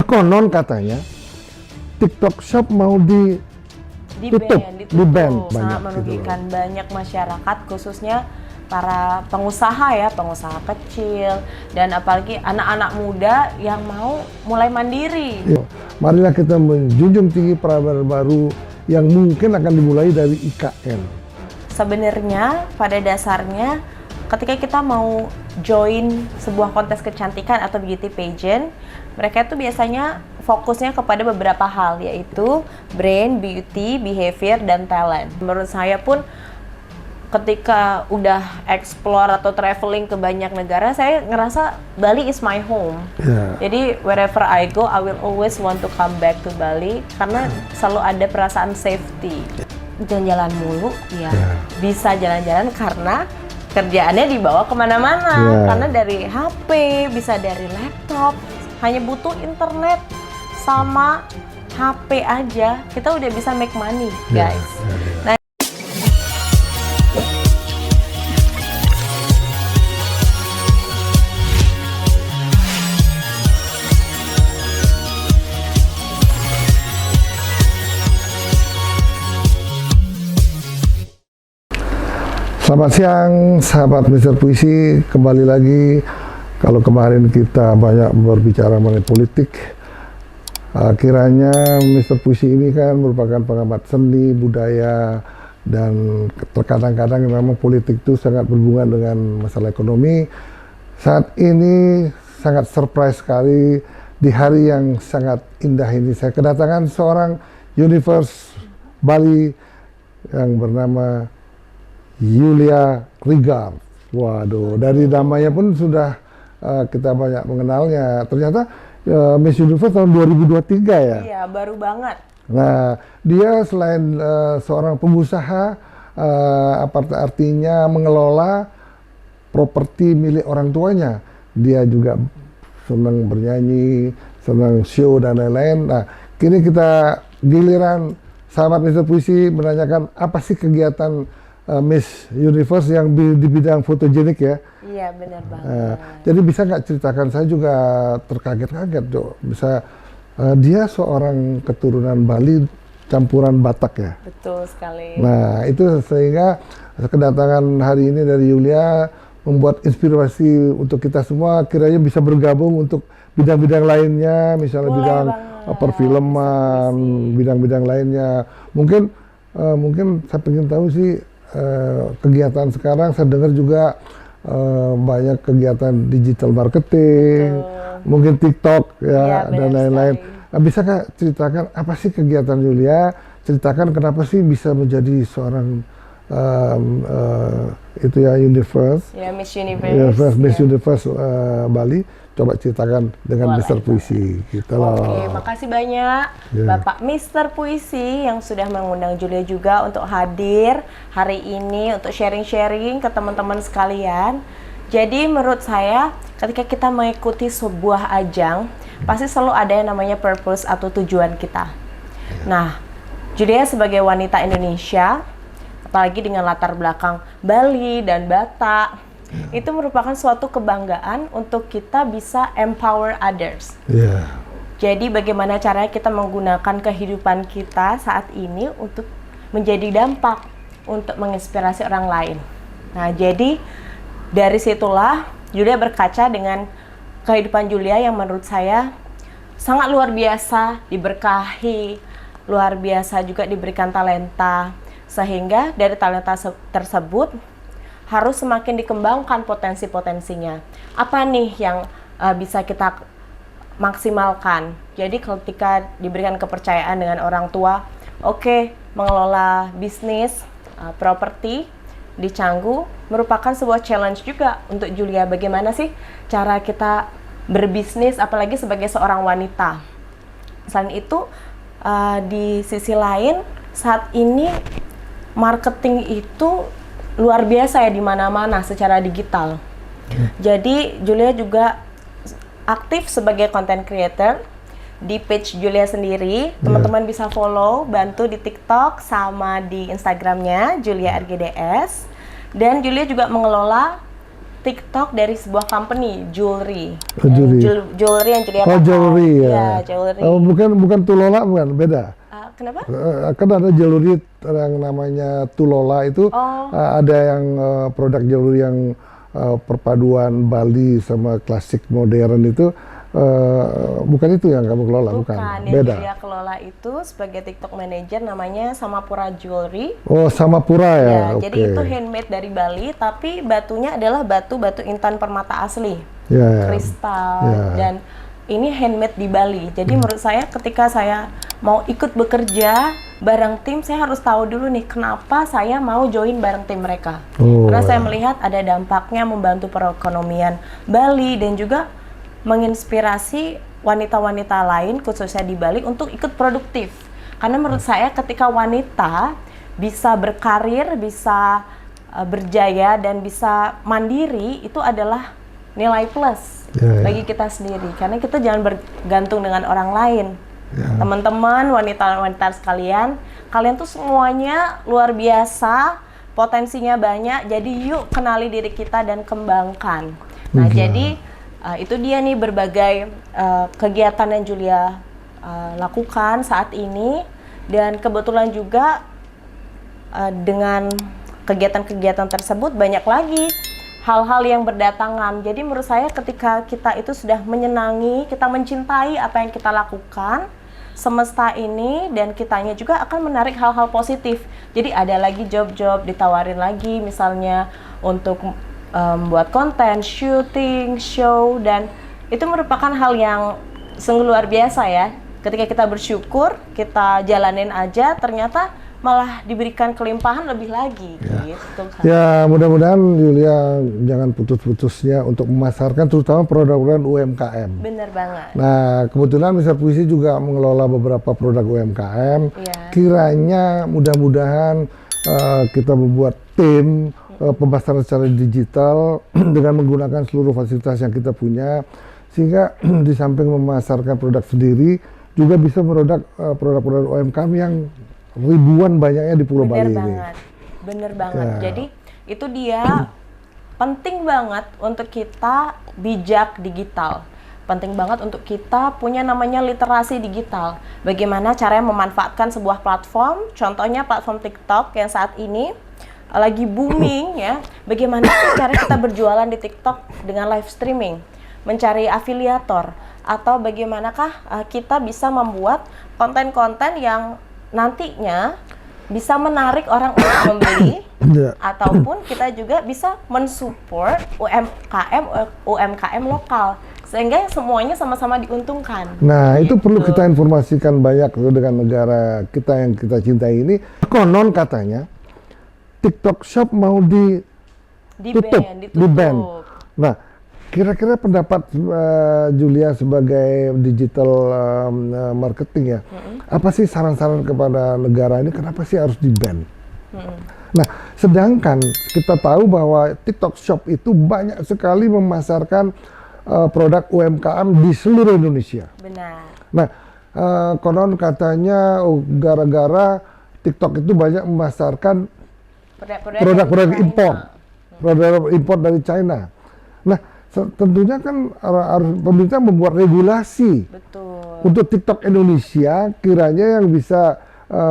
konon katanya TikTok Shop mau ditutup, di ban sangat banyak merugikan banyak masyarakat, khususnya para pengusaha ya, pengusaha kecil dan apalagi anak-anak muda yang mau mulai mandiri. Yuk, marilah kita menjunjung tinggi peradaban baru yang mungkin akan dimulai dari IKN. Sebenarnya pada dasarnya ketika kita mau join sebuah kontes kecantikan atau beauty pageant, mereka itu biasanya fokusnya kepada beberapa hal, yaitu brain, beauty, behavior, dan talent. Menurut saya pun ketika udah explore atau traveling ke banyak negara, saya ngerasa Bali is my home. Jadi wherever I go, I will always want to come back to Bali karena selalu ada perasaan safety. Jalan-jalan mulu, ya bisa jalan-jalan karena kerjaannya dibawa kemana-mana. Karena dari HP, bisa dari laptop, hanya butuh internet sama HP aja, kita udah bisa make money, guys. Nah, Selamat siang, sahabat Mister Puisi. Kembali lagi. Kalau kemarin kita banyak berbicara mengenai politik, kiranya Mister Puisi ini kan merupakan pengamat seni, budaya, dan terkadang-kadang memang politik itu sangat berhubungan dengan masalah ekonomi. Saat ini sangat surprise sekali di hari yang sangat indah ini. Saya kedatangan seorang universe Bali yang bernama Yulia Regards. Waduh, dari namanya pun sudah kita banyak mengenalnya. Ternyata Miss Universe tahun 2023 ya? Iya, baru banget. Nah, dia selain seorang pengusaha, artinya mengelola properti milik orang tuanya, dia juga senang bernyanyi, senang show dan lain-lain. Nah, kini kita giliran sahabat Mister Puisi menanyakan apa sih kegiatan Miss Universe yang di bidang fotogenik ya. Iya, benar banget. Jadi bisa nggak ceritakan, saya juga terkaget-kaget, Jo. Bisa dia seorang keturunan Bali campuran Batak ya. Betul sekali. Nah, itu sehingga kedatangan hari ini dari Yulia membuat inspirasi untuk kita semua, kiranya bisa bergabung untuk bidang-bidang lainnya, misalnya bidang perfilman, bidang-bidang lainnya. Mungkin saya ingin tahu sih, kegiatan sekarang saya dengar juga banyak kegiatan digital marketing, mungkin TikTok ya, dan lain-lain. Bisa nggak ceritakan apa sih kegiatan Yulia? Ceritakan kenapa sih bisa menjadi seorang itu ya Universe, ya Miss Universe, Miss Universe Bali. Coba ceritakan dengan Mister Puisi gitu loh. Oke, makasih banyak Bapak Mister Puisi yang sudah mengundang Julia juga untuk hadir hari ini untuk sharing-sharing ke teman-teman sekalian. Jadi menurut saya ketika kita mengikuti sebuah ajang, pasti selalu ada yang namanya purpose atau tujuan kita. Nah, Julia sebagai wanita Indonesia, apalagi dengan latar belakang Bali dan Batak, itu merupakan suatu kebanggaan untuk kita bisa empower others. Jadi bagaimana caranya kita menggunakan kehidupan kita saat ini untuk menjadi dampak, untuk menginspirasi orang lain. Nah, jadi dari situlah Julia berkaca dengan kehidupan Julia yang menurut saya sangat luar biasa, diberkahi, luar biasa juga diberikan talenta, sehingga dari talenta tersebut harus semakin dikembangkan potensi-potensinya. Apa nih yang bisa kita maksimalkan? Jadi ketika diberikan kepercayaan dengan orang tua, mengelola bisnis, properti di Canggu merupakan sebuah challenge juga untuk Julia. Bagaimana sih cara kita berbisnis, apalagi sebagai seorang wanita? Selain itu, di sisi lain, saat ini marketing itu luar biasa ya di mana-mana secara digital. Jadi Julia juga aktif sebagai content creator di page Julia sendiri. Teman-teman bisa follow, bantu di TikTok sama di Instagramnya Julia RGDS. Dan Julia juga mengelola TikTok dari sebuah company jewelry. Oh, jewelry. Jewelry yang jadi Oh, jewelry ya. Iya, jewelry. Oh, bukan Tulola, bukan, beda. Kenapa? Kan ada jewelry yang namanya Tulola itu, ada yang produk jewelry yang perpaduan Bali sama klasik modern itu. Bukan itu yang kamu kelola, bukan. Yang Beda. dia kelola itu sebagai TikTok manager namanya Samapura Jewelry. Oh, Samapura ya. Ya, Oke. jadi itu handmade dari Bali, tapi batunya adalah batu-batu intan permata asli, Ya. kristal, Ya. dan ini handmade di Bali. Jadi menurut saya ketika saya mau ikut bekerja bareng tim, saya harus tahu dulu nih kenapa saya mau join bareng tim mereka. Karena saya melihat ada dampaknya membantu perekonomian Bali dan juga menginspirasi wanita-wanita lain khususnya di Bali untuk ikut produktif. Karena menurut saya ketika wanita bisa berkarir, bisa berjaya dan bisa mandiri, itu adalah nilai plus bagi kita sendiri. Karena kita jangan bergantung dengan orang lain. Teman-teman, wanita-wanita sekalian, kalian tuh semuanya luar biasa, potensinya banyak. Jadi yuk kenali diri kita dan kembangkan. Nah, jadi itu dia nih berbagai kegiatan yang Julia lakukan saat ini, dan kebetulan juga dengan kegiatan-kegiatan tersebut banyak lagi hal-hal yang berdatangan. Jadi menurut saya ketika kita itu sudah menyenangi, kita mencintai apa yang kita lakukan, semesta ini dan kitanya juga akan menarik hal-hal positif. Jadi ada lagi job-job ditawarin lagi, misalnya untuk buat konten, syuting, show, dan itu merupakan hal yang sungguh luar biasa ya. Ketika kita bersyukur, kita jalanin aja, ternyata malah diberikan kelimpahan lebih lagi. Gitu kan. Ya, mudah-mudahan Julia jangan putus-putusnya untuk memasarkan terutama produk-produk UMKM. Bener banget. Nah, kebetulan Mr. Puisi juga mengelola beberapa produk UMKM. Kiranya mudah-mudahan kita membuat tim pemasaran secara digital dengan menggunakan seluruh fasilitas yang kita punya, sehingga di samping memasarkan produk sendiri juga bisa produk-produk UMKM yang ribuan banyaknya di Pulau Bali ini. Bener banget. Jadi itu dia penting banget untuk kita bijak digital. Penting banget untuk kita punya namanya literasi digital. Bagaimana caranya memanfaatkan sebuah platform, contohnya platform TikTok yang saat ini lagi booming ya. Bagaimana sih cara kita berjualan di TikTok dengan live streaming, mencari afiliator, atau bagaimanakah kita bisa membuat konten-konten yang nantinya bisa menarik orang untuk membeli, ataupun kita juga bisa mensupport UMKM lokal, sehingga semuanya sama-sama diuntungkan. Nah, itu perlu kita informasikan banyak dengan negara kita yang kita cintai ini. Konon katanya TikTok Shop mau ditutup, di-ban. Nah, kira-kira pendapat Julia sebagai digital marketing ya, apa sih saran-saran kepada negara ini kenapa sih harus di-ban? Nah, sedangkan kita tahu bahwa TikTok Shop itu banyak sekali memasarkan produk UMKM di seluruh Indonesia. Benar. Nah, konon katanya gara-gara TikTok itu banyak memasarkan produk-produk impor dari China. Nah, tentunya kan harus pemerintah membuat regulasi untuk TikTok Indonesia, kiranya yang bisa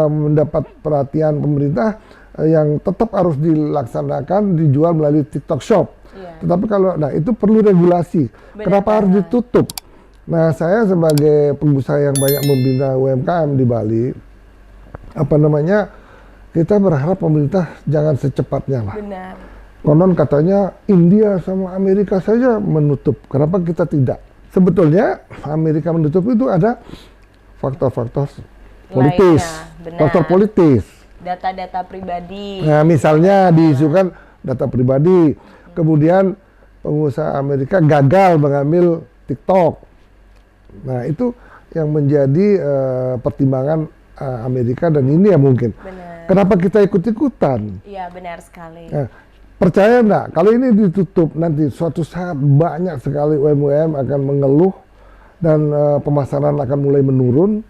mendapat perhatian pemerintah, yang tetap harus dilaksanakan dijual melalui TikTok Shop. Tetapi kalau, nah itu perlu regulasi. Kenapa harus ditutup? Nah, saya sebagai pengusaha yang banyak membina UMKM di Bali, kita berharap pemerintah jangan secepatnya lah. Benar. Konon katanya India sama Amerika saja menutup. Kenapa kita tidak? Sebetulnya Amerika menutup itu ada faktor-faktor politis. Faktor politis. Data-data pribadi. Nah, misalnya diisukan data pribadi. Kemudian pengusaha Amerika gagal mengambil TikTok. Nah, itu yang menjadi pertimbangan Amerika dan India mungkin. Benar. Kenapa kita ikut-ikutan? Iya, benar sekali. Nah, percaya enggak, kalau ini ditutup nanti suatu saat banyak sekali UMKM akan mengeluh dan pemasaran akan mulai menurun.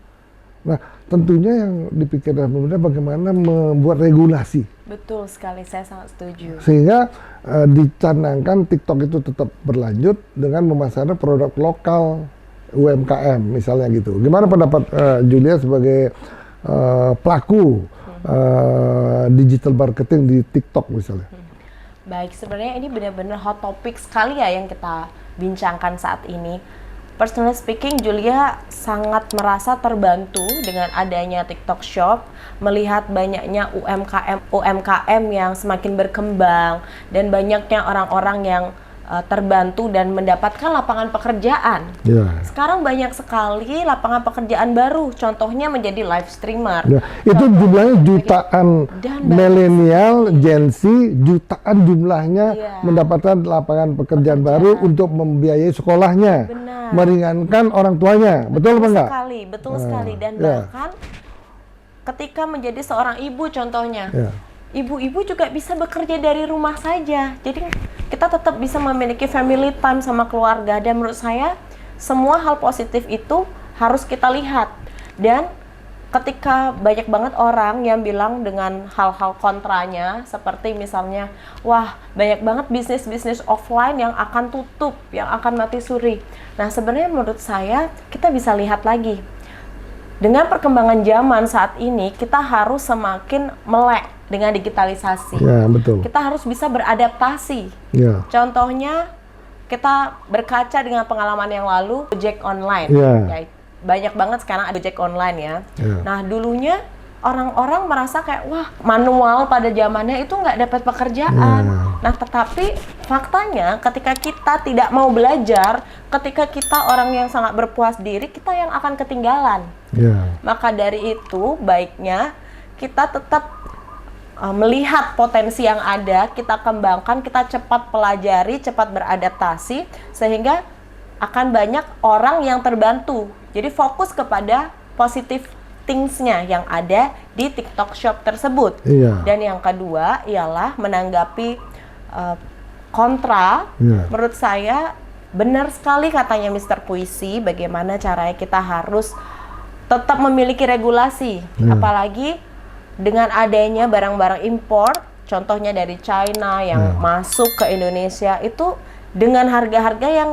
Nah, tentunya yang dipikirkan pemerintah bagaimana membuat regulasi. Betul sekali, saya sangat setuju. Sehingga dicanangkan TikTok itu tetap berlanjut dengan memasarkan produk lokal UMKM misalnya gitu. Gimana pendapat Julia sebagai pelaku digital marketing di TikTok misalnya? Baik, sebenarnya ini benar-benar hot topic sekali ya yang kita bincangkan saat ini. Personally speaking, Julia sangat merasa terbantu dengan adanya TikTok Shop, melihat banyaknya UMKM yang semakin berkembang dan banyaknya orang-orang yang terbantu dan mendapatkan lapangan pekerjaan. Ya. Sekarang banyak sekali lapangan pekerjaan baru, contohnya menjadi live streamer. Ya, itu jumlahnya jutaan milenial, Gen Z, jutaan jumlahnya mendapatkan lapangan pekerjaan baru untuk membiayai sekolahnya, meringankan orang tuanya. Betul apa enggak? Betul sekali. Dan bahkan ketika menjadi seorang ibu contohnya, ibu-ibu juga bisa bekerja dari rumah saja. Jadi kita tetap bisa memiliki family time sama keluarga. Dan menurut saya semua hal positif itu harus kita lihat. Dan ketika banyak banget orang yang bilang dengan hal-hal kontranya, seperti misalnya, wah banyak banget bisnis-bisnis offline yang akan tutup, yang akan mati suri. Nah sebenarnya menurut saya kita bisa lihat lagi. Dengan perkembangan zaman saat ini, kita harus semakin melek dengan digitalisasi. Ya, betul. Kita harus bisa beradaptasi. Ya. Contohnya, kita berkaca dengan pengalaman yang lalu, Gojek online. Ya, banyak banget sekarang ada Gojek online ya. Nah, dulunya orang-orang merasa kayak, wah manual pada zamannya itu nggak dapat pekerjaan. Nah, tetapi faktanya ketika kita tidak mau belajar, ketika kita orang yang sangat berpuas diri, kita yang akan ketinggalan. Maka dari itu baiknya kita tetap melihat potensi yang ada, kita kembangkan, kita cepat pelajari, cepat beradaptasi, sehingga akan banyak orang yang terbantu. Jadi fokus kepada positive things-nya yang ada di TikTok Shop tersebut. Dan yang kedua ialah menanggapi kontra. Menurut saya benar sekali katanya Mr. Puisi, bagaimana caranya kita harus tetap memiliki regulasi, apalagi dengan adanya barang-barang impor, contohnya dari China yang masuk ke Indonesia itu dengan harga-harga yang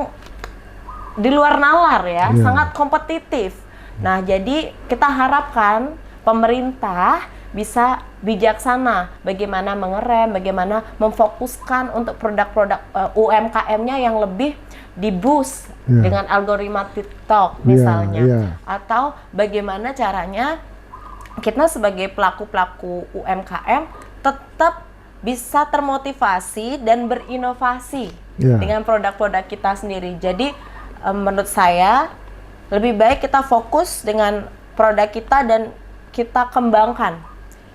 di luar nalar ya, sangat kompetitif. Nah, jadi kita harapkan pemerintah bisa bijaksana bagaimana mengerem, bagaimana memfokuskan untuk produk-produk UMKM-nya yang lebih di-boost dengan algoritma TikTok misalnya. Atau bagaimana caranya kita sebagai pelaku-pelaku UMKM tetap bisa termotivasi dan berinovasi dengan produk-produk kita sendiri. Jadi menurut saya lebih baik kita fokus dengan produk kita dan kita kembangkan.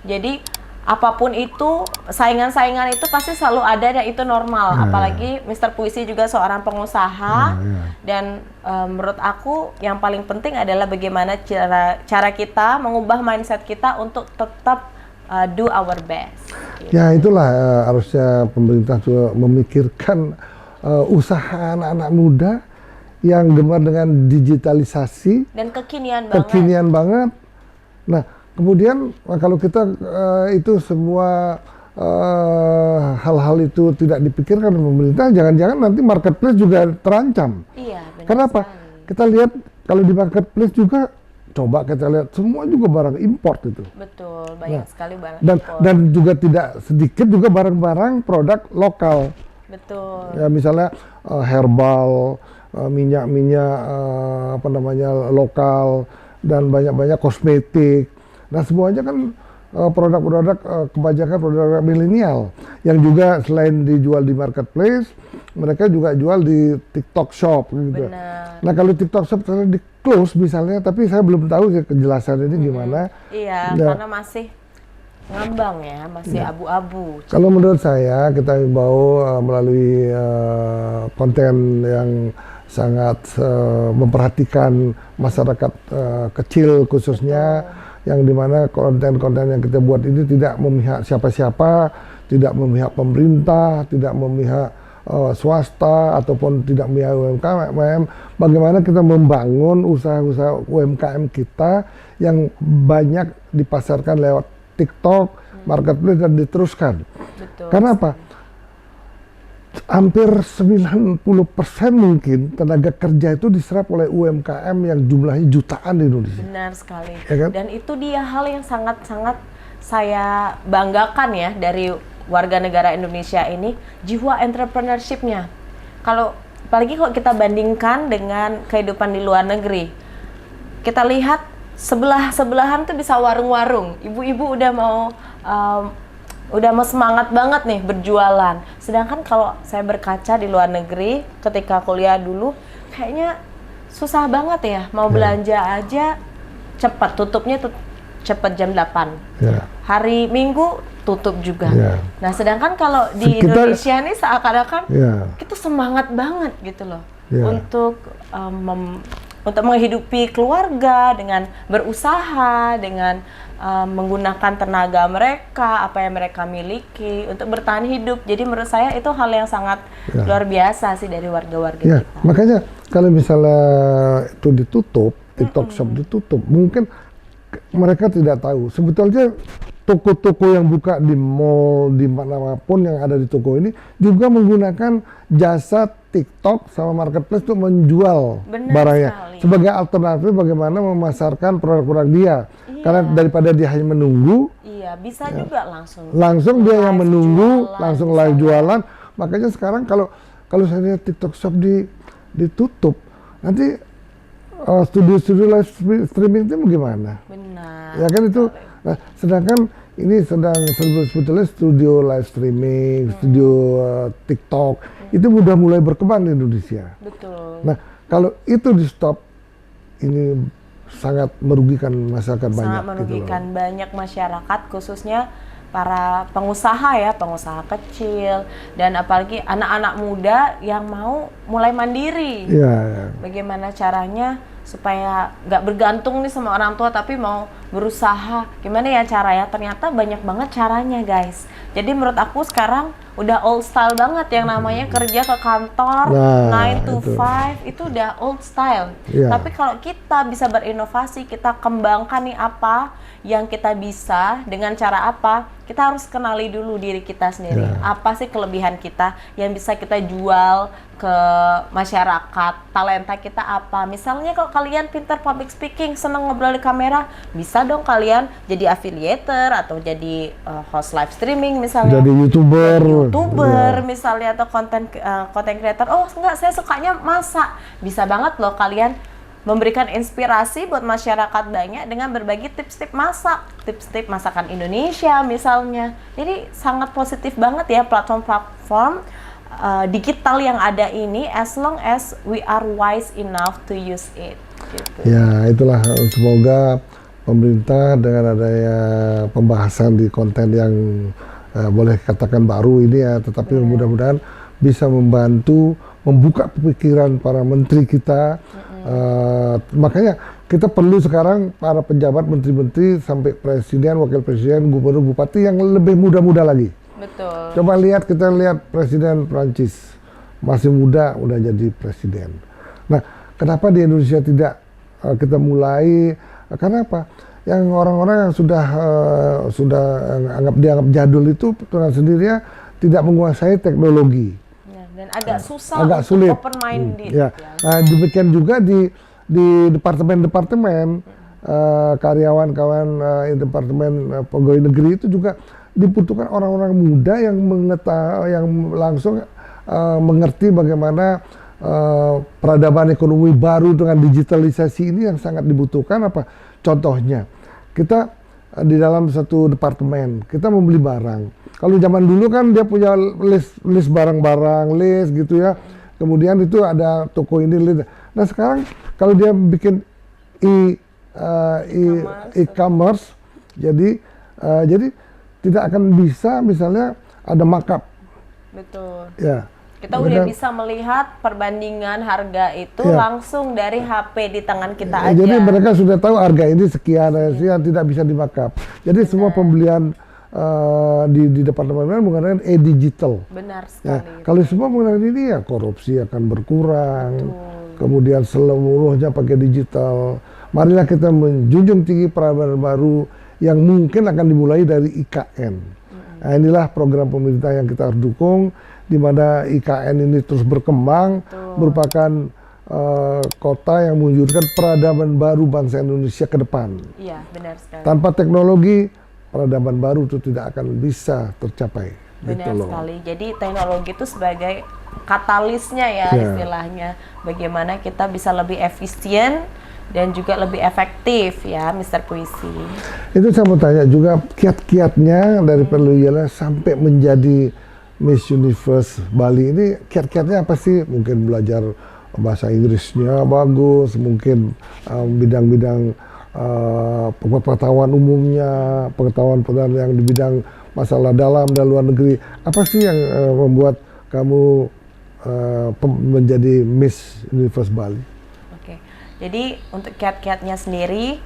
Jadi apapun itu, saingan-saingan itu pasti selalu ada dan itu normal. Apalagi Mr. Puisi juga seorang pengusaha. Dan menurut aku yang paling penting adalah bagaimana cara kita mengubah mindset kita untuk tetap do our best. Gitu. Ya itulah harusnya pemerintah juga memikirkan usaha anak-anak muda yang gemar dengan digitalisasi dan kekinian banget. Nah, kemudian kalau kita itu semua hal-hal itu tidak dipikirkan oleh pemerintah, jangan-jangan nanti marketplace juga terancam. Iya, benar. Kenapa? Sekali. Kita lihat kalau di marketplace juga, coba kita lihat semua juga barang import itu. Betul, banyak sekali barang import. Dan juga tidak sedikit juga barang-barang produk lokal. Betul. Ya misalnya herbal, minyak-minyak lokal, dan banyak-banyak kosmetik. Nah semuanya kan produk-produk kebanyakan produk milenial yang juga selain dijual di marketplace, mereka juga jual di TikTok Shop gitu. Benar. Nah kalau TikTok Shop ternyata di close misalnya, tapi saya belum tahu kejelasan ini gimana. Iya, karena masih ngambang ya, masih abu-abu. Kalau menurut saya kita himbau melalui konten yang sangat memperhatikan masyarakat kecil khususnya, yang dimana konten-konten yang kita buat ini tidak memihak siapa-siapa, tidak memihak pemerintah, tidak memihak swasta ataupun tidak punya UMKM, bagaimana kita membangun usaha-usaha UMKM kita yang banyak dipasarkan lewat TikTok, marketplace dan diteruskan. Betul. Karena apa? Hampir 90% mungkin tenaga kerja itu diserap oleh UMKM yang jumlahnya jutaan di Indonesia. Benar sekali. Ya kan? Dan itu dia hal yang sangat-sangat saya banggakan ya dari warga negara Indonesia ini, jiwa entrepreneurship-nya. Apalagi kalau kita bandingkan dengan kehidupan di luar negeri, kita lihat sebelahan tuh bisa warung-warung, ibu-ibu udah mau semangat banget nih berjualan. Sedangkan kalau saya berkaca di luar negeri ketika kuliah dulu, kayaknya susah banget ya, mau belanja aja cepat, tutupnya cepat jam 8. Hari Minggu tutup juga. Nah, sedangkan kalau di Indonesia nih seakan-akan kita semangat banget gitu loh untuk menghidupi keluarga dengan berusaha, dengan menggunakan tenaga mereka, apa yang mereka miliki untuk bertahan hidup. Jadi menurut saya itu hal yang sangat luar biasa sih dari warga-warga kita. Makanya kalau misalnya itu ditutup, TikTok Shop ditutup, mungkin mereka tidak tahu. Sebetulnya toko-toko yang buka di mall, di manapun yang ada di toko ini juga menggunakan jasa TikTok sama marketplace untuk menjual barangnya sebagai alternatif bagaimana memasarkan produk-produk dia. Karena daripada dia hanya menunggu, bisa juga langsung dia yang menunggu, langsung live jualan. Makanya sekarang kalau saya lihat TikTok Shop ditutup, nanti studio-studio live streaming itu bagaimana? Benar. Ya kan itu. Nah, sedangkan ini sebetulnya studio live streaming, studio TikTok itu udah mulai berkembang di Indonesia. Betul. Nah, kalau itu di stop, ini sangat merugikan masyarakat banyak. Sangat merugikan banyak masyarakat, khususnya para pengusaha ya, pengusaha kecil dan apalagi anak-anak muda yang mau mulai mandiri. Bagaimana caranya supaya nggak bergantung nih sama orang tua tapi mau berusaha. Gimana ya caranya? Ternyata banyak banget caranya, guys. Jadi menurut aku sekarang udah old style banget yang namanya kerja ke kantor 9 to 5 itu udah old style. Tapi kalau kita bisa berinovasi, kita kembangkan nih apa yang kita bisa dengan cara apa, kita harus kenali dulu diri kita sendiri. Apa sih kelebihan kita yang bisa kita jual ke masyarakat, talenta kita apa. Misalnya kalau kalian pintar public speaking, seneng ngobrol di kamera, bisa dong kalian jadi affiliator atau jadi host live streaming misalnya. Jadi YouTuber misalnya atau content creator. Oh enggak, saya sukanya masak. Bisa banget loh kalian memberikan inspirasi buat masyarakat banyak dengan berbagi tips-tips masak, tips-tips masakan Indonesia misalnya. Jadi sangat positif banget ya platform-platform digital yang ada ini, as long as we are wise enough to use it. Gitu. Ya, itulah, semoga pemerintah dengan adanya pembahasan di konten yang boleh katakan baru ini ya, tetapi mudah-mudahan bisa membantu membuka pikiran para menteri kita. Makanya kita perlu sekarang para pejabat, menteri-menteri sampai presiden, wakil presiden, gubernur, bupati yang lebih muda-muda lagi. Betul. Coba kita lihat Presiden Prancis masih muda udah jadi presiden. Nah, kenapa di Indonesia tidak kita mulai? Karena apa? Yang orang-orang yang sudah dianggap jadul itu dengan sendirinya tidak menguasai teknologi. Dan agak susah agak untuk sulit. open minded. Nah, demikian juga di departemen-departemen karyawan departemen pegawai negeri itu juga dibutuhkan orang-orang muda yang langsung mengerti bagaimana peradaban ekonomi baru dengan digitalisasi ini yang sangat dibutuhkan. Apa contohnya? Kita di dalam satu departemen kita membeli barang. Kalau zaman dulu kan dia punya list barang-barang, list gitu ya. Kemudian itu ada toko ini, list. Nah sekarang kalau dia bikin e-commerce, jadi tidak akan bisa misalnya ada markup. Betul. Ya. Kita udah bisa melihat perbandingan harga itu langsung dari HP di tangan kita aja. Jadi mereka sudah tahu harga ini sekian, tidak bisa di markup. Jadi semua pembelian di departemen menggunakan e-digital. Benar Ya, sekali. kalau semua menggunakan ini ya korupsi akan berkurang. Betul. Kemudian seluruhnya pakai digital. Marilah kita menjunjung tinggi peradaban baru yang mungkin akan dimulai dari IKN. Nah, inilah program pemerintah yang kita harus dukung, di mana IKN ini terus berkembang, merupakan kota yang mewujudkan peradaban baru bangsa Indonesia ke depan. Iya, benar sekali. Tanpa teknologi, peradaban baru itu tidak akan bisa tercapai. Benar Gitu loh. sekali. Jadi teknologi itu sebagai katalisnya ya Ya. istilahnya. Bagaimana kita bisa lebih efisien dan juga lebih efektif ya, Mr. Puisi. Itu saya mau tanya juga kiat-kiatnya dari Perluyela sampai menjadi Miss Universe Bali ini, kiat-kiatnya apa sih? Mungkin belajar bahasa Inggrisnya bagus, mungkin bidang-bidang pengetahuan umumnya, pengetahuan yang di bidang masalah dalam dan luar negeri. Apa sih yang membuat kamu menjadi Miss Universe Bali? Oke. Jadi untuk kiat-kiatnya sendiri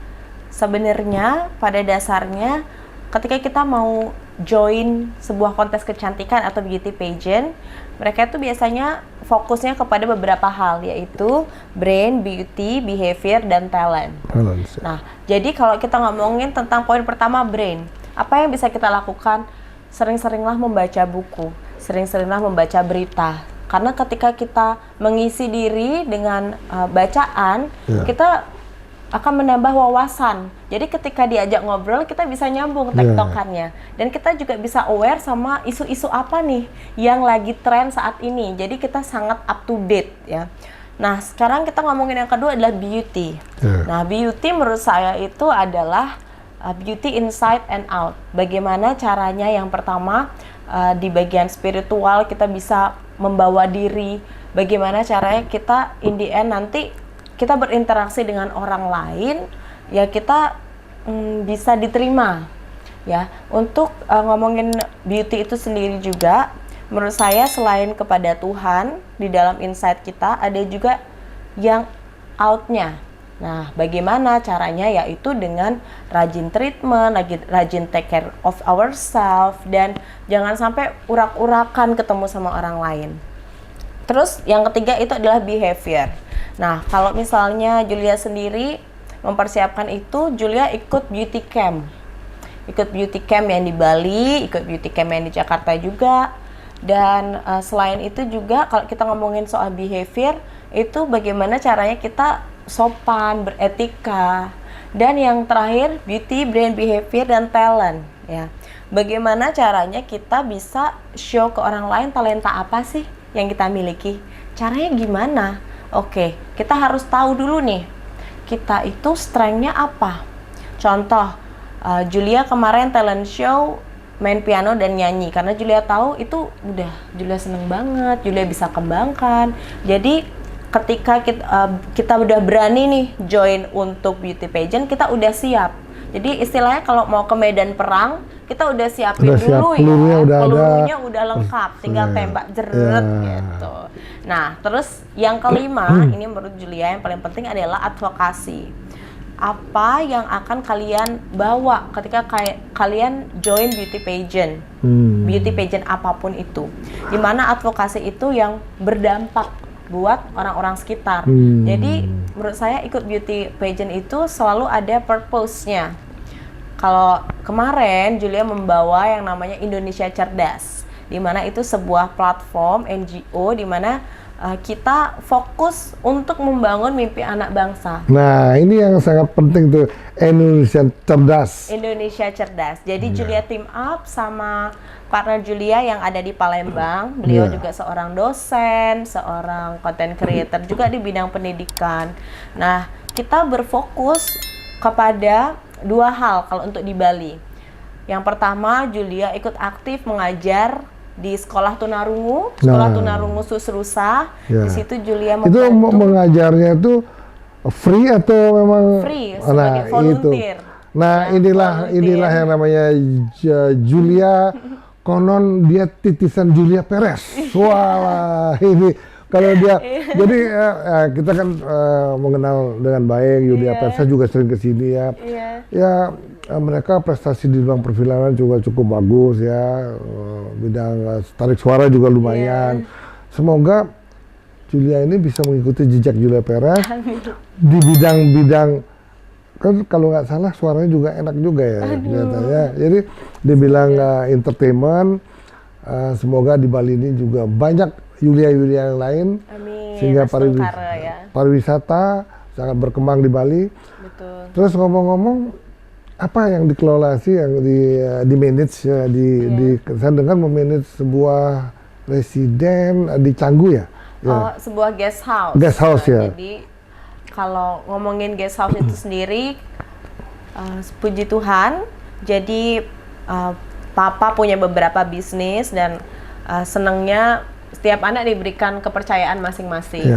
sebenarnya pada dasarnya ketika kita mau join sebuah kontes kecantikan atau beauty pageant, mereka itu biasanya fokusnya kepada beberapa hal, yaitu brain, beauty, behavior, dan talent. Balance. Nah, jadi kalau kita ngomongin tentang poin pertama brain, apa yang bisa kita lakukan? Sering-seringlah membaca buku, sering-seringlah membaca berita. Karena ketika kita mengisi diri dengan bacaan, kita akan menambah wawasan. Jadi ketika diajak ngobrol, kita bisa nyambung tektokannya. Dan kita juga bisa aware sama isu-isu apa nih yang lagi tren saat ini. Jadi kita sangat up to date ya. Nah, sekarang kita ngomongin yang kedua adalah beauty. Nah, beauty menurut saya itu adalah beauty inside and out. Bagaimana caranya yang pertama di bagian spiritual kita bisa membawa diri. Bagaimana caranya kita in the end nanti kita berinteraksi dengan orang lain, ya kita bisa diterima. Ya, untuk ngomongin beauty itu sendiri juga, menurut saya selain kepada Tuhan di dalam inside kita, ada juga yang out-nya. Nah, bagaimana caranya? Yaitu dengan rajin treatment, rajin take care of ourselves, dan jangan sampai urak-urakan ketemu sama orang lain. Terus yang ketiga itu adalah behavior. Nah, kalau misalnya Julia sendiri mempersiapkan itu, Julia ikut beauty camp. Ikut beauty camp yang di Bali, ikut beauty camp yang di Jakarta juga. Dan selain itu juga kalau kita ngomongin soal behavior, itu bagaimana caranya kita sopan, beretika. Dan yang terakhir, beauty, brain, behavior, dan talent. Ya, bagaimana caranya kita bisa show ke orang lain talenta apa sih yang kita miliki? Caranya gimana? Oke, kita harus tahu dulu nih, kita itu strength-nya apa. Contoh, Julia kemarin talent show main piano dan nyanyi, karena Julia tahu itu udah Julia seneng banget, Julia bisa kembangkan. Jadi ketika kita udah berani nih join untuk beauty pageant, kita udah siap. Jadi istilahnya kalau mau ke medan perang, kita udah siapin dulu ya, pelurunya udah lengkap, tinggal tembak jeret gitu. Nah, terus yang kelima, ini menurut Julia yang paling penting adalah advokasi. Apa yang akan kalian bawa ketika kalian join beauty pageant, beauty pageant apapun itu, dimana advokasi itu yang berdampak buat orang-orang sekitar. Jadi menurut saya ikut beauty pageant itu selalu ada purpose-nya. Kalau kemarin Julia membawa yang namanya Indonesia Cerdas, di mana itu sebuah platform NGO di mana kita fokus untuk membangun mimpi anak bangsa. Nah, ini yang sangat penting tuh, Indonesia Cerdas. Indonesia Cerdas. Jadi Julia team up sama partner Julia yang ada di Palembang. Beliau juga seorang dosen, seorang content creator juga di bidang pendidikan. Nah, kita berfokus kepada dua hal kalau untuk di Bali. Yang pertama, Julia ikut aktif mengajar di sekolah tunarungu, Susrusa. Di situ Julia membantu. Itu mengajarnya itu free atau memang free sebagai volunteer. Nah, inilah yang namanya Julia, konon dia titisan Julia Perez. Wah, ini kalau dia jadi kita kan mengenal dengan baik Julia Perez, saya juga sering ke sini ya. Ya mereka prestasi di bidang perfilman juga cukup bagus ya, bidang tarik suara juga lumayan. Semoga Julia ini bisa mengikuti jejak Julia Perez di bidang-bidang, kan kalau nggak salah suaranya juga enak juga ya kelihatannya. Jadi dibilang entertainment, semoga di Bali ini juga banyak Julia yang lain. Amin. Sehingga pariwisata sangat berkembang di Bali. Betul. Terus ngomong-ngomong, apa yang dikelola sih, yang di manage ya, saya dengar memanage sebuah residen di Canggu ya? Oh, sebuah guest house. Guest house ya. Jadi kalau ngomongin guest house itu sendiri, puji Tuhan, jadi Papa punya beberapa bisnis dan senangnya setiap anak diberikan kepercayaan masing-masing.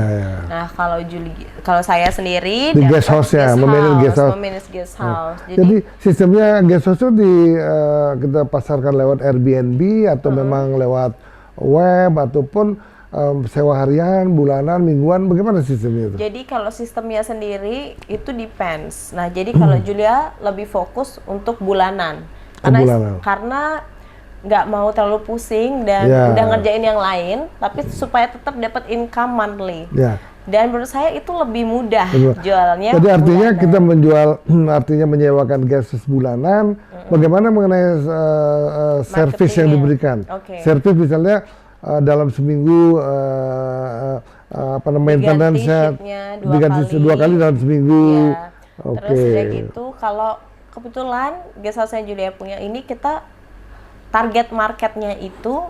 Nah, kalau saya sendiri di guest house ya, memanage guest house. Jadi sistemnya guest house itu kita pasarkan lewat Airbnb atau memang lewat web ataupun sewa harian, bulanan, mingguan, bagaimana sistemnya itu? Jadi kalau sistemnya sendiri itu depends. Nah, jadi kalau Julia lebih fokus untuk bulanan. Karena nggak mau terlalu pusing dan udah ngerjain yang lain, tapi supaya tetap dapat income monthly. Dan menurut saya itu lebih mudah jualnya. Jadi artinya bulanan. Kita menjual, artinya menyewakan guest house bulanan. Bagaimana mengenai service yang diberikan? Service misalnya dalam seminggu maintenance-nya diganti dua kali dalam seminggu. Terus udah gitu, kalau kebetulan guest house yang Julia punya ini, kita target marketnya itu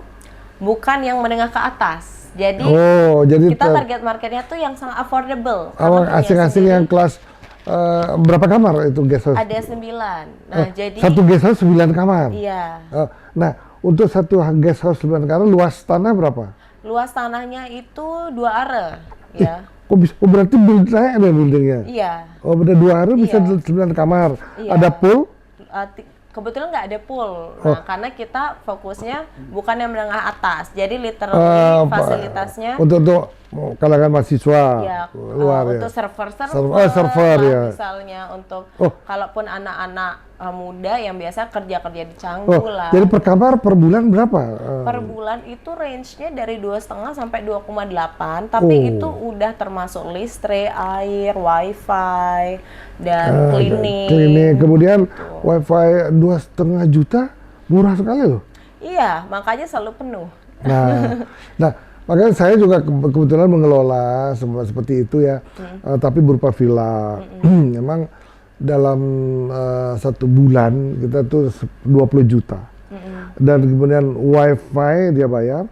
bukan yang menengah ke atas. Jadi kita target marketnya tuh yang sangat affordable. Asing-asing yang kelas berapa kamar itu guest house? Ada 9. Nah, jadi satu guest house 9 kamar. Iya. Nah, untuk satu guest house 9 kamar, luas tanah berapa? Luas tanahnya itu 2 are, ya. Berarti buildingnya ada buildingnya? Iya. Oh, udah 2 are bisa 9 kamar. Iya. Ada pool? Kebetulan nggak ada pool, karena kita fokusnya bukan yang menengah atas, jadi literally fasilitasnya untuk kalangan mahasiswa luar untuk ya. server ya. Misalnya untuk kalaupun anak-anak muda yang biasa kerja di Canggu lah. Jadi per kamar per bulan berapa? Per bulan itu range-nya dari 2,5 sampai 2,8, tapi itu udah termasuk listrik, air, wifi, dan cleaning. Kemudian wifi 2,5 juta, murah sekali loh. Iya, makanya selalu penuh. Nah, makanya saya juga kebetulan mengelola seperti itu ya, tapi berupa villa. Memang dalam 1 bulan kita tuh 20 juta. Dan kemudian wifi dia bayar,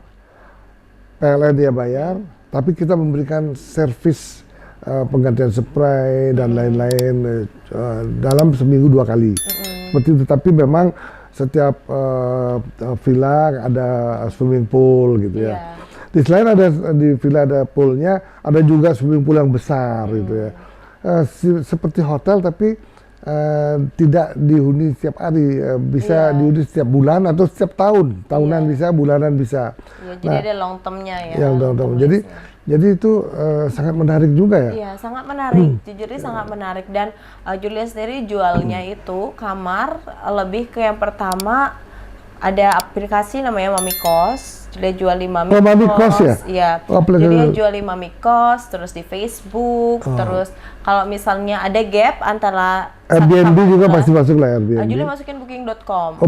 PLN dia bayar, tapi kita memberikan servis penggantian spray dan lain-lain dalam seminggu 2 kali. Seperti itu, tapi memang setiap villa ada swimming pool gitu ya. Di selain di villa ada poolnya, ada juga swimming pool yang besar gitu ya. Seperti hotel tapi tidak dihuni setiap hari, bisa dihuni setiap bulan atau setiap tahun, tahunan bisa, bulanan bisa. Jadi ada long term-nya ya. Yang long term. Jadi itu sangat menarik juga ya. Iya, sangat menarik. Jujurnya sangat menarik. Dan Julia sendiri jualnya itu kamar lebih ke yang pertama ada aplikasi namanya Mami Kos. Julia jual di Mami Kos. Mami Kos ya? Iya. Julia jual di Mami Kos, terus di Facebook, terus kalau misalnya ada gap antara Airbnb juga pasti masuk lah Airbnb. Julia masukin booking.com.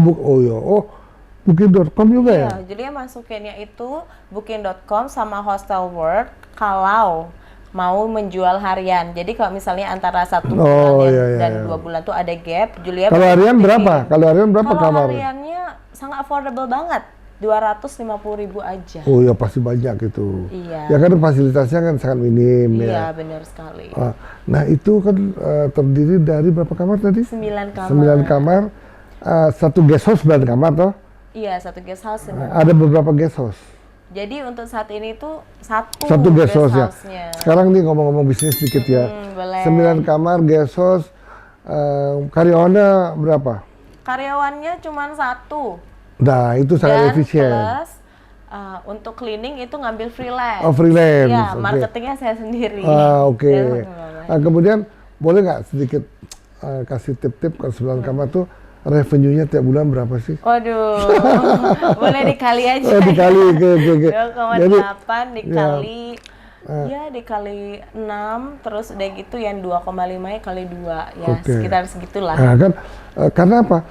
Booking.com juga ya? Iya, Julia masukinnya itu booking.com sama Hostel World kalau mau menjual harian. Jadi kalau misalnya antara 1 bulan dan 2 bulan tuh ada gap, Julia. Kalau harian berapa? Kalau kamar? Kalau hariannya sangat affordable banget. 250.000 aja. Oh ya, pasti banyak itu. Iya. Ya kan fasilitasnya kan sangat minim ya. Iya, benar sekali. Nah, itu kan terdiri dari berapa kamar tadi? 9 kamar. 9 kamar. Satu guest house 9 kamar toh? Iya, satu guest house. Ada beberapa guest house. Jadi untuk saat ini tuh satu guest house ya. Sekarang nih ngomong-ngomong bisnis sedikit ya. Boleh. 9 kamar guest house, karyawannya berapa? Karyawannya cuma 1. Nah, itu sangat efisien. Plus untuk cleaning itu ngambil freelance. Oh, freelance. Iya, marketingnya saya sendiri. Oke. Kemudian boleh nggak sedikit kasih tip-tip kalau 9 kamar tuh revenue-nya tiap bulan berapa sih? Waduh, boleh dikali aja. Dikali ke. 2,8 dikali dikali 6, terus udah gitu yang 2,5 ya kali 2 ya, sekitar segitulah. Nah kan karena apa?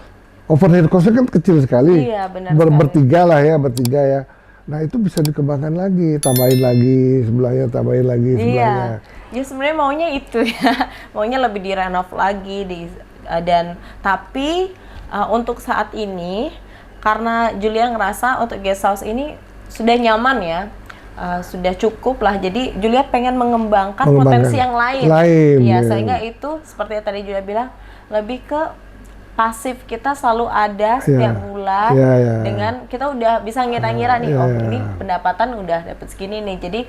Overhead cost-nya kan kecil sekali. Iya, benar sekali. Bertiga ya. Nah itu bisa dikembangkan lagi, tambahin lagi sebelahnya, tambahin lagi sebelahnya. Ya sebenarnya maunya itu ya, maunya lebih direnov lagi tapi untuk saat ini karena Julia ngerasa untuk guest house ini sudah nyaman ya, sudah cukup lah. Jadi Julia pengen mengembangkan potensi yang lain. Iya, sehingga itu seperti yang tadi Julia bilang lebih ke pasif kita selalu ada setiap bulan dengan kita udah bisa ngira-ngira nih, ini pendapatan udah dapat segini nih. Jadi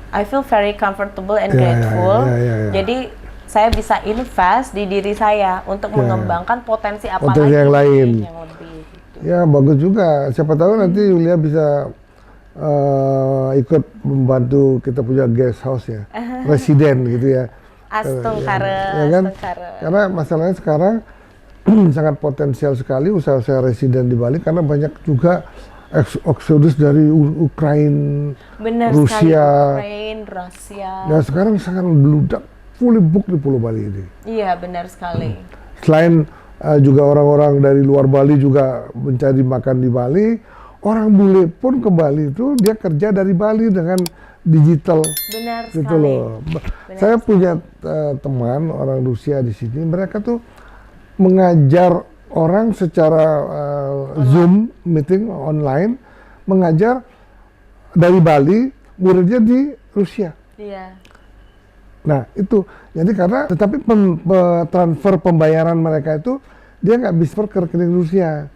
I feel very comfortable and grateful. Jadi saya bisa invest di diri saya untuk mengembangkan potensi apa lagi yang lain. Yang lebih, gitu. Ya bagus juga. Siapa tahu nanti Julia bisa ikut membantu kita punya guest house ya, residen gitu ya. Astungkare, kan? Karena masalahnya sekarang sangat potensial sekali usaha-usaha residen di Bali karena banyak juga eksodus dari Ukraina, Rusia. Nah sekarang sangat meludak, fully book di Pulau Bali ini. Iya benar sekali. Selain juga orang-orang dari luar Bali juga mencari makan di Bali, orang bule pun ke Bali itu dia kerja dari Bali dengan digital. Benar gitu sekali. Loh. Saya punya teman orang Rusia di sini, mereka tuh mengajar orang secara Zoom meeting online, mengajar dari Bali, muridnya di Rusia. Iya. Nah itu, jadi karena tetapi transfer pembayaran mereka itu dia nggak bisa ke rekening Rusia.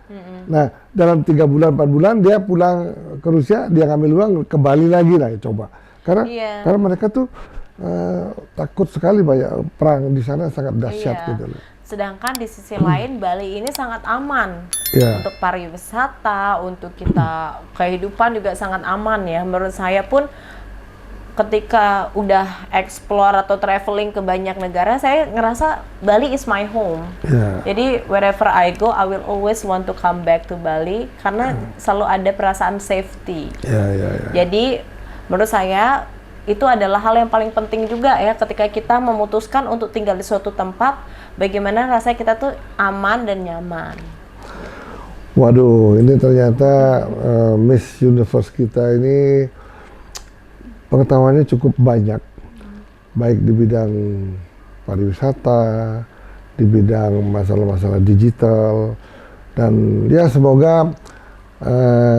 Nah dalam 3 bulan 4 bulan dia pulang ke Rusia, dia ngambil uang ke Bali lagi lah, coba. Karena mereka tuh takut sekali banyak perang di sana sangat dahsyat gitu loh. Sedangkan di sisi lain Bali ini sangat aman untuk pariwisata, untuk kita kehidupan juga sangat aman ya. Menurut saya pun ketika udah explore atau traveling ke banyak negara, saya ngerasa Bali is my home. Jadi wherever I go, I will always want to come back to Bali karena selalu ada perasaan safety. Jadi menurut saya itu adalah hal yang paling penting juga ya ketika kita memutuskan untuk tinggal di suatu tempat, bagaimana rasanya kita tuh aman dan nyaman. Waduh, ini ternyata Miss Universe kita ini pengetahuannya cukup banyak, baik di bidang pariwisata, di bidang masalah-masalah digital, dan ya semoga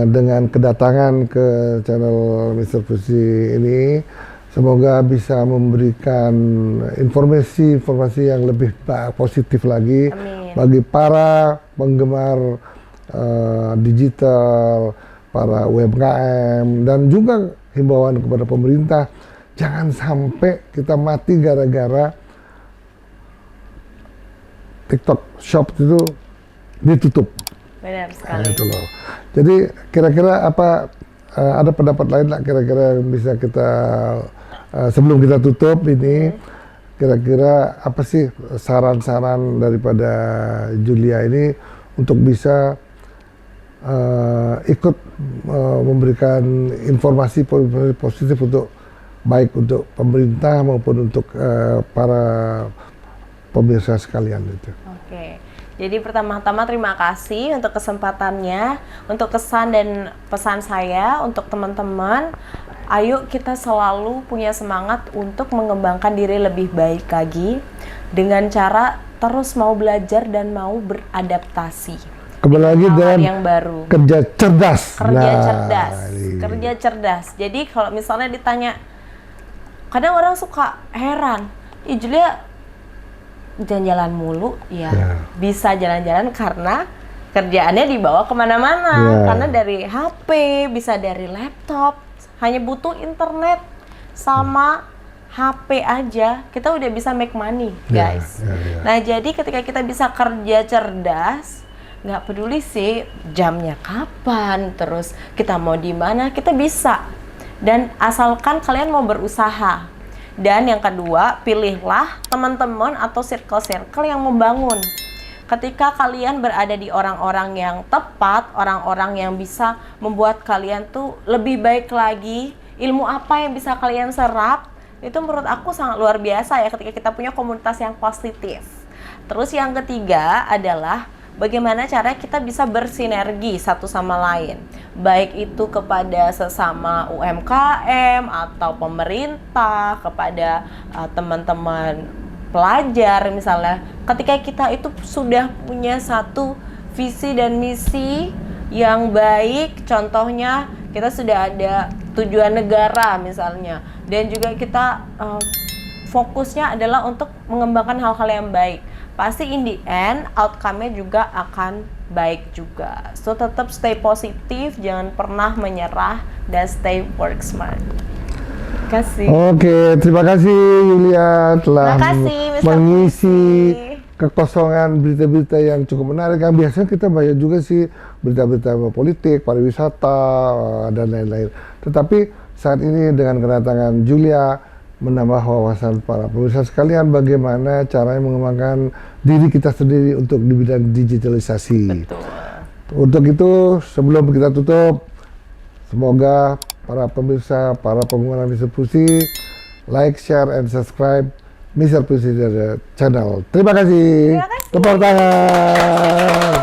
dengan kedatangan ke channel Mr. Puisi ini, semoga bisa memberikan informasi yang lebih positif lagi. Amin. Bagi para penggemar digital, para UMKM, dan juga himbauan kepada pemerintah, jangan sampai kita mati gara-gara TikTok Shop itu ditutup. Benar sekali. Nah, itu loh. Jadi kira-kira apa ada pendapat lain lah kira-kira yang bisa kita sebelum kita tutup ini, kira-kira apa sih saran-saran daripada Julia ini untuk bisa ikut memberikan informasi positif untuk baik untuk pemerintah maupun untuk para pemirsa sekalian itu. Oke. Jadi pertama-tama terima kasih untuk kesempatannya, untuk kesan dan pesan saya untuk teman-teman. Ayo kita selalu punya semangat untuk mengembangkan diri lebih baik lagi dengan cara terus mau belajar dan mau beradaptasi. Kembali lagi dengan yang baru. Kerja cerdas. Kerja cerdas. Jadi kalau misalnya ditanya, kadang orang suka heran, Julia jalan-jalan mulu, bisa jalan-jalan karena kerjaannya dibawa kemana-mana, karena dari HP, bisa dari laptop, hanya butuh internet sama HP aja, kita udah bisa make money, guys. Nah jadi ketika kita bisa kerja cerdas, nggak peduli sih jamnya kapan, terus kita mau di mana, kita bisa. Dan asalkan kalian mau berusaha. Dan yang kedua, pilihlah teman-teman atau circle-circle yang membangun. Ketika kalian berada di orang-orang yang tepat, orang-orang yang bisa membuat kalian tuh lebih baik lagi, ilmu apa yang bisa kalian serap, itu menurut aku sangat luar biasa ya ketika kita punya komunitas yang positif. Terus yang ketiga adalah bagaimana cara kita bisa bersinergi satu sama lain, baik itu kepada sesama UMKM atau pemerintah, kepada teman-teman pelajar misalnya. Ketika kita itu sudah punya satu visi dan misi yang baik, contohnya kita sudah ada tujuan negara misalnya, dan juga kita fokusnya adalah untuk mengembangkan hal-hal yang baik, pasti in the end outcome-nya juga akan baik juga. So tetap stay positif, jangan pernah menyerah, dan stay work smart. Terima kasih. Oke, terima kasih Yulia telah Terima kasih, Mr. mengisi Puisi. kekosongan berita-berita yang cukup menarik. Yang biasanya kita banyak juga sih berita-berita politik, pariwisata, dan lain-lain. Tetapi saat ini dengan kedatangan Julia menambah wawasan para pemirsa sekalian bagaimana caranya mengembangkan diri kita sendiri untuk di bidang digitalisasi. Betul. Untuk itu sebelum kita tutup, semoga para pemirsa, para pengguna Mr. Puisi like, share, and subscribe Mr. Puisi channel. Terima kasih. Terima kasih. Tepuk tangan.